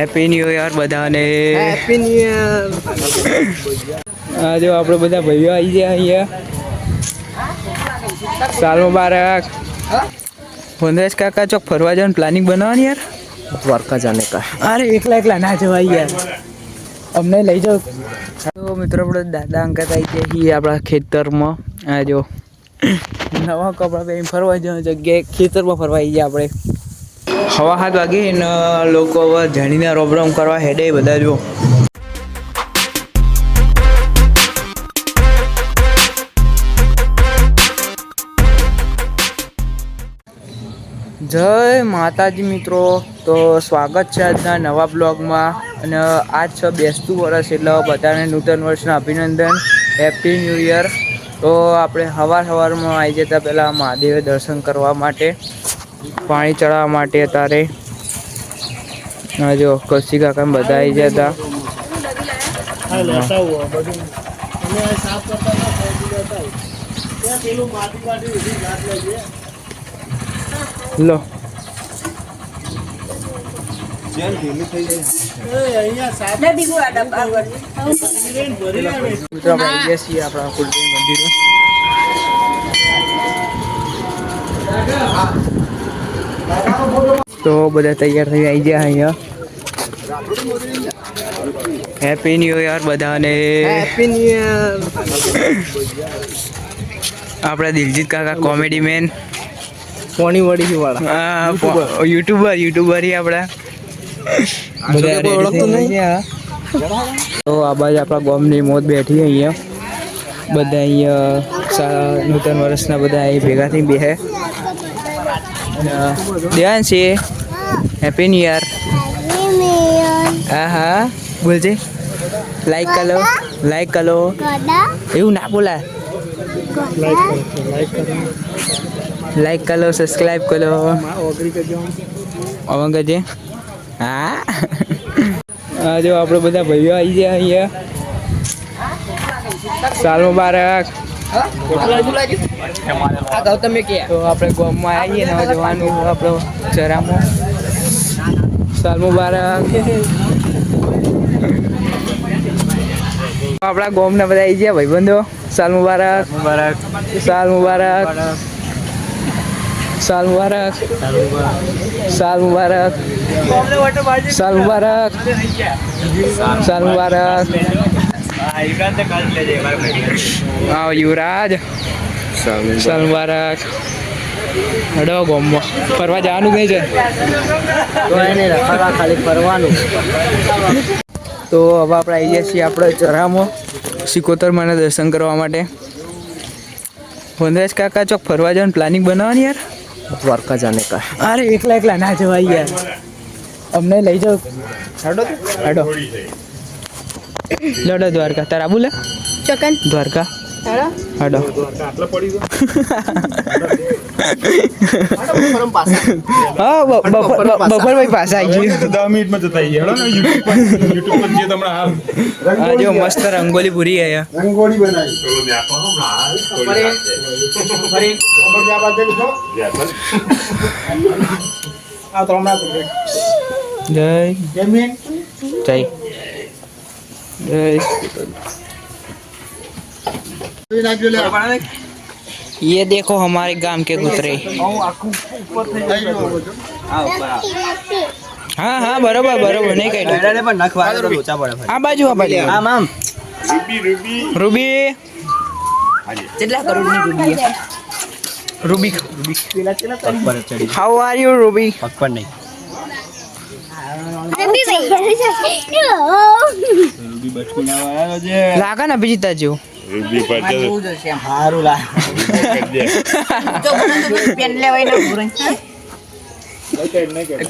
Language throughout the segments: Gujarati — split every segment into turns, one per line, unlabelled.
હેપી ન્યૂ યર બધાને.
Happy new year.
આ જો આપણે બધા ભાઈઓ આવી ગયા અહીંયા. સાલ મુબારક. વનરાજ કાકા ચોક ફરવા જવાનું પ્લાનિંગ બનાવવાની યાર.
દ્વારકા જાને કા.
અરે એકલા ના જવાય યાર, અમને લઈ જાઓ. તો મિત્રો આપણે દાદા અંકલ આવી ગયા છીએ આપણા ખેતરમાં. આ જો નવા કપડાં પહેરીને ફરવા જવાની જગ્યાએ ખેતરમાં ફરવા આવી ગયા આપણે. 7:30 વાગે ને લોકો હવે જાણીને રોબરોમ કરવા હેડે બધા. જો જય માતાજી મિત્રો, તો સ્વાગત છે આજના નવા બ્લોગમાં. અને આજ છે બેસતું વર્ષ, એટલે બધાને નૂતન વર્ષના અભિનંદન, હેપી ન્યૂ યર. તો આપણે સવારમાં આવી જતા પહેલાં મહાદેવ દર્શન કરવા માટે, પાણી ચડાવવા માટે. અત્યારે જો કસી કાકા બધા આવી જતા. લો મિત્રો આપણે છીએ આપણા કુલદેવ મંદિરે. તો બધા તૈયાર થઈ આવી ગયા અહીંયા. હેપી ન્યૂ યર બધાને.
Happy new year.
આપણા દિલજીત કાકા કોમેડી મેન,
કોની વડી વાળા.
હા યુટ્યુબર આપણા બધા ઓળખતો નહીં. તો આ બાજુ આપણા ગામની મોત બેઠી અહીંયા. બધા અહીંયા નૂતન વર્ષના બધા અહીં ભેગા થઈ બેસે. દેવાન છે હેપી ન્યૂ યર. હા હા બોલજે. લાઈક કરો એવું ના બોલાય. લાઈક કરો, સબસ્ક્રાઈબ કરો. અવંગજે. હા હા જો આપણે બધા ભાઈઓ આવી ગયા અહીંયા. સાલ મુબારક. તો આપણે ગામમાં આવીએ ને જવાનું આપણો ચરામાં. સાલ મુબારક. આપણા ગામના બધા આવી ગયા ભાઈબંધો. સાલ મુબારક. સાલ મુબારક. સાલ મુબારક. સાલ મુબારક. સાલ મુબારક. સાલ મુબારક. આવો યુવરાજ. સાલ મુબારક. હડો ગામમાં ફરવા જવાનું નહીં છે,
ખાલી ફરવાનું.
તો હવે આપણે આવી ગયા છીએ આપણે ચરામાં સિકોતર માના દર્શન કરવા માટે. વનરાજ કાકા ચોક ફરવા જવાનું પ્લાનિંગ બનાવવાની યાર.
દ્વારકા જાને કા.
અરે એકલા ના જવાય યાર, અમને લઈ જાઓ. હેડો લડો દ્વારકા. તારા બોલે ચોકન દ્વારકા. હેડો હા બપોરભાઈ પાસે આવી ગયું.
10 મિનિટમાં જતા
હા જો મસ્ત રંગોલી પૂરી અહીંયા.
રંગોળી બનાવી.
જય ये देखो हमारे गांव के कुतरे. हाँ हाँ बरोबर नहीं कह आ बाजू रूबी કેટલા કરોડની Ruby how are you Ruby?
પકડ નહીં.
લાગે ને અભિજીતા જેવું.
સારું લાગે.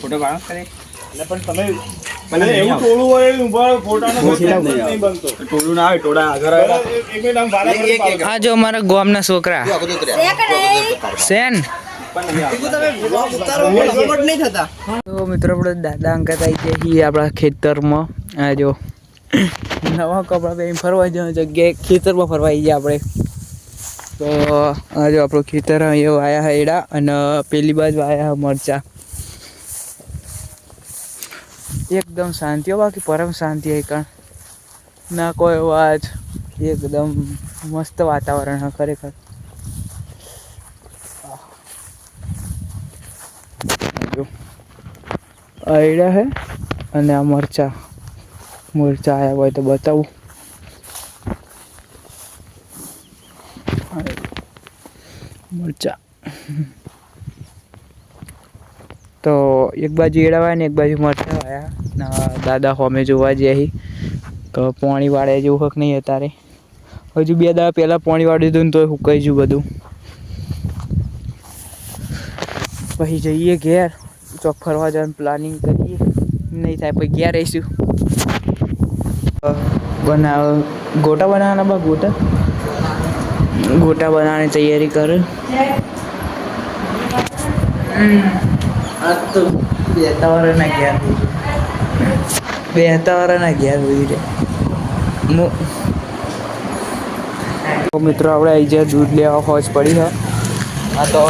ફોટો પાડો કરે. પણ તમે મને એવું ટોળું હોય ઉભા ફોટાનો નહીં બનતો. ટોળું ના આવે, ટોળા આગળ આવે.
હા જો અમારા ગામના છોકરા સેન. તો મિત્રો આપણે દાદા અંકલ આવી ગયા છીએ આપણા ખેતરમાં. આ જો નવા કપડાં પહેરીને ફરવા જવાની જગ્યાએ ખેતરમાં ફરવા આવી ગયા આપણે. તો આ જો આપણું ખેતર અહીંયા વાયા હેડા અને પેલી બાજુ વાયા મરચા. એકદમ શાંતિ હો, બાકી પરમ શાંતિ હે કાં ના કોઈ અવાજ, એકદમ મસ્ત વાતાવરણ હે ખરેખર. જો આયડા હે અને આ મરચા આયા હોય તો બતાવું. મરચા તો એક બાજુ એડાવાય ને એક બાજુ મરચા આવ્યા ના દાદા હોમે જોવા જઈ તો પાણી વાળે જેવું હક નહીં અત્યારે. હજુ 2 દાડા પહેલાં પાણી વાળ્યું હતું ને તોય સુકાઈ ગયું બધું. પછી જઈએ ઘેર, ચોક ફરવા જવાનું પ્લાનિંગ કરીએ, નહીં થાય પછી ઘેર રહીશું. ગોટા બનાવવાના બા ગોટા બનાવવાની તૈયારી કરે. આજ તો બેહતા વાળાના ઘેર હોય રે. તો મિત્રો આપણે આવી જાય દૂધ લેવા હોજ પડી હ. આ તો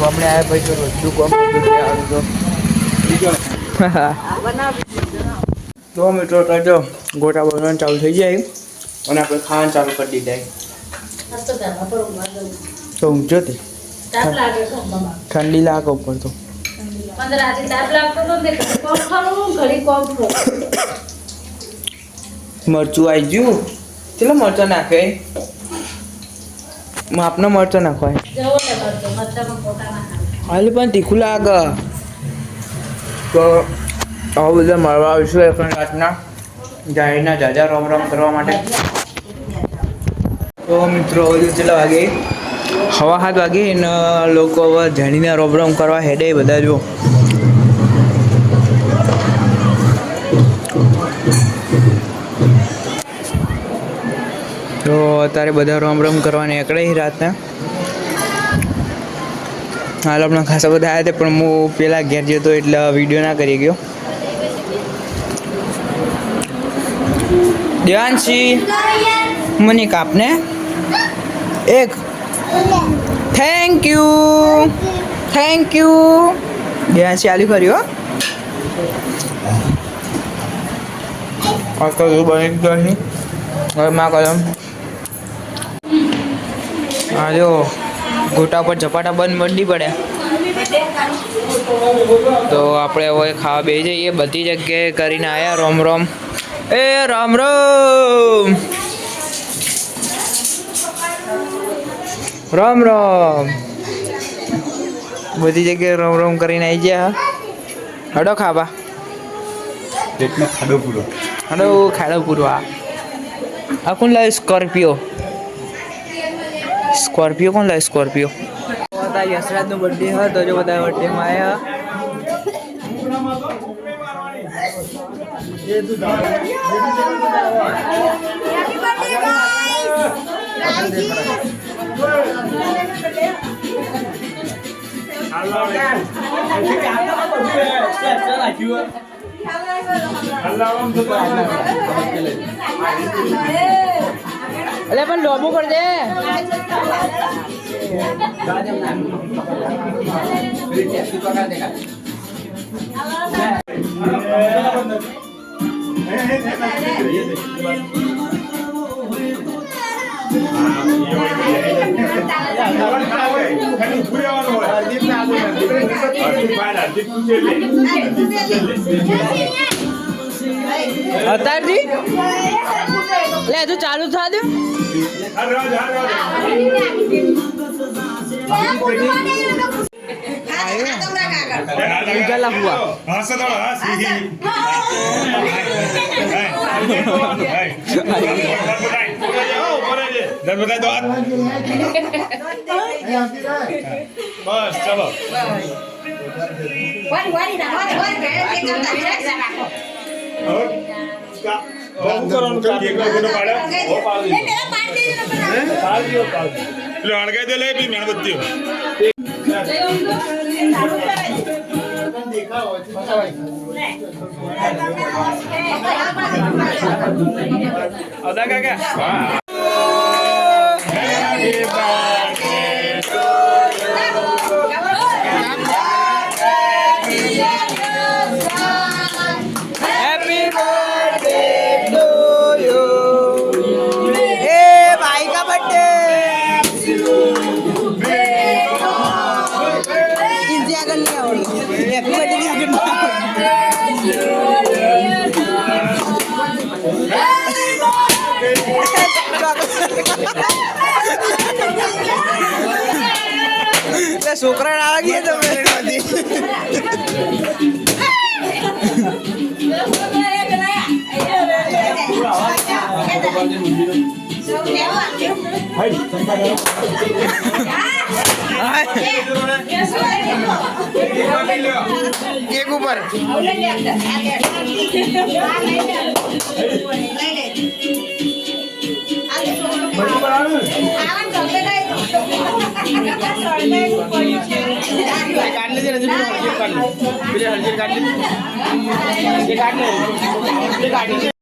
ગામડે આવ્યા પછી તો રોજનું ગામડે દૂધ લેવાનું તો મિત્રો કરજો ગોટા બનાવવાનું ચાલુ થઈ જાય અને આપણે ખાવાનું ચાલુ કરી દીધા. તો ઊંચો તે ઠંડી લાગે ઉપર તો. મરચું આવી ગયું. ચલો મરચા નાખે, માપનો મરચો નાખવાય. હાલ પણ તીખું લાગે. તો આવા બધા મળવા આવીશું એકણ રાતના જાહેરના જાજા રોમ કરવા માટે. તો મિત્રો હજુ કેટલા વાગે? 7:30 વાગે ને લોકો હવે જાણીને રોમ કરવા હેડે બધા. જો તો અત્યારે બધા રોમ કરવા નીકળે રાતના. હાલ હમણાં ખાસા બધા આવ્યા હતા પણ હું પેલા ઘેર જતો એટલે વિડીયો ના કરી ગયો. દેવાંશી મને કાપને એક. થેન્ક યુ દેવાંશી આલી કર્યો. આ તો બની ગયો હવે માં કલમ. હા જો ગોટા પર ઝપાટા બંધ મંડી પડ્યા. તો આપણે હવે ખાવા બેસી જઈએ. બધી જગ્યાએ કરીને આવ્યા રોમ. એ રામ બધી જગ્યાએ રોમ કરીને આવી ગયા. હડો ખાવા ખાડો પૂરો. આ કોણ લાવે? સ્કોર્પિયો કોણ લાવે? સ્કોર્પિયો. યશરાજનો બર્થડે હતો, જો બધા બર્થડેમાં આવ્યા. અલે પણ લોબો કર દે. અતારજી લે તું ચાલુ થા દે.
બસ ચલો. અડગાઈ દે લે મીણબત્તીઓ. અદા કાકા
છોકરા ના લાગીએ તમે કેક ઉપર
કાઢ લે